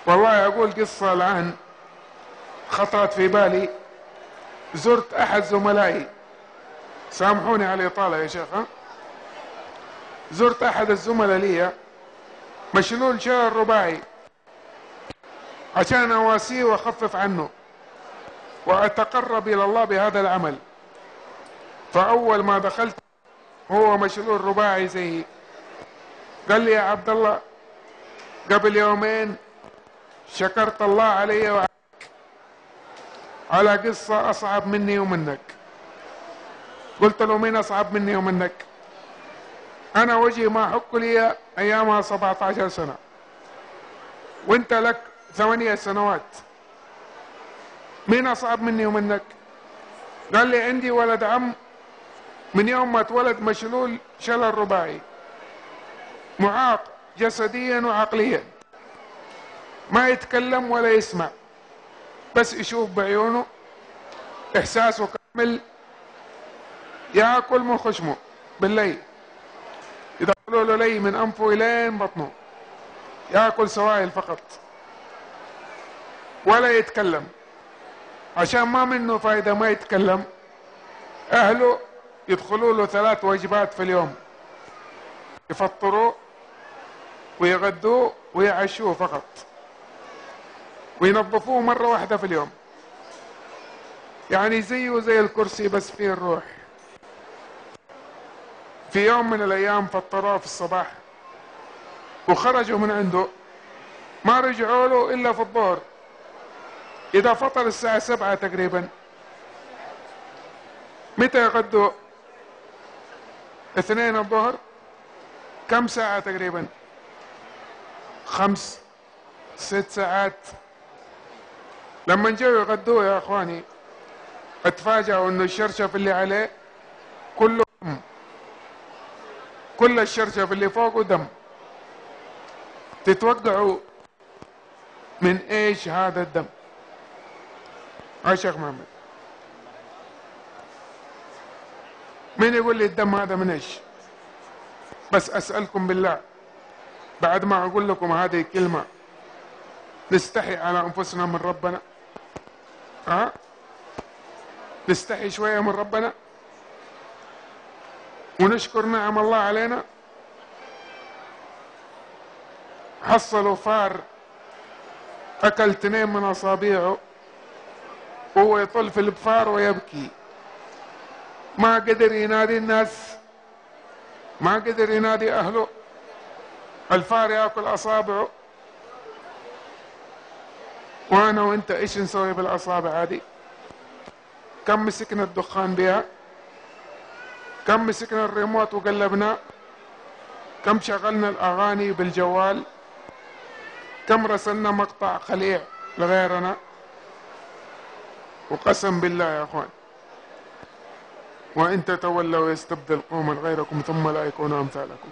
والله أقول قصة الآن خطرت في بالي. زرت أحد زملائي، سامحوني على الإطالة يا شيخ، زرت أحد الزملاء لي مشلول شلل رباعي عشان أواسيه وأخفف عنه وأتقرب إلى الله بهذا العمل. فأول ما دخلت هو مشلول رباعي زيي، قال لي يا عبد الله قبل يومين شكرت الله علي وعليك على قصة أصعب مني ومنك. قلت له مين أصعب مني ومنك؟ أنا وجهي ما حك لي أيامها 17 سنة وانت لك 8 سنوات، مين أصعب مني ومنك؟ قال لي عندي ولد عم من يوم ما اتولد مشلول شلل رباعي، معاق جسديا وعقليا، ما يتكلم ولا يسمع، بس يشوف بعيونه، إحساسه كامل، يأكل من خشمه بالليل، يدخلوا له لي من أنفه إلين بطنه، يأكل سوائل فقط ولا يتكلم. عشان ما منه فايدة ما يتكلم، أهله يدخلوا له 3 وجبات في اليوم، يفطروه ويغدوه ويعشوه فقط، وينظفوه مرة واحدة في اليوم، يعني زيه زي الكرسي بس فيه الروح. في يوم من الأيام فطروه في الصباح وخرجوا من عنده، ما رجعوا له إلا في الظهر. إذا فطر الساعة 7 تقريبا، متى يغدوا؟ 2 الظهر، كم ساعة تقريبا؟ 5 6 ساعات. لما جاوا يغدوه يا اخواني اتفاجئوا انه الشرشف اللي عليه كله دم، كل الشرشف اللي فوقه دم. تتوقعوا من ايش هذا الدم؟ يا شيخ محمد مين يقول لي الدم هذا من ايش؟ بس اسألكم بالله، بعد ما اقول لكم هذه الكلمة نستحي على انفسنا من ربنا؟ نستحي شوية من ربنا ونشكر نعم الله علينا. حصلوا فار اكل 2 من اصابعه وهو يطل في البفار ويبكي، ما قدر ينادي الناس، ما قدر ينادي اهله، الفار ياكل اصابعه. وانا وانت ايش نسوي بالاصابع هذه؟ كم مسكنا الدخان بها، كم مسكنا الريموت وقلبناه، كم شغلنا الاغاني بالجوال، كم رسلنا مقطع خليع لغيرنا. وقسم بالله يا اخوان وان تتولوا يستبدل قوما غيركم ثم لا يكونوا امثالكم.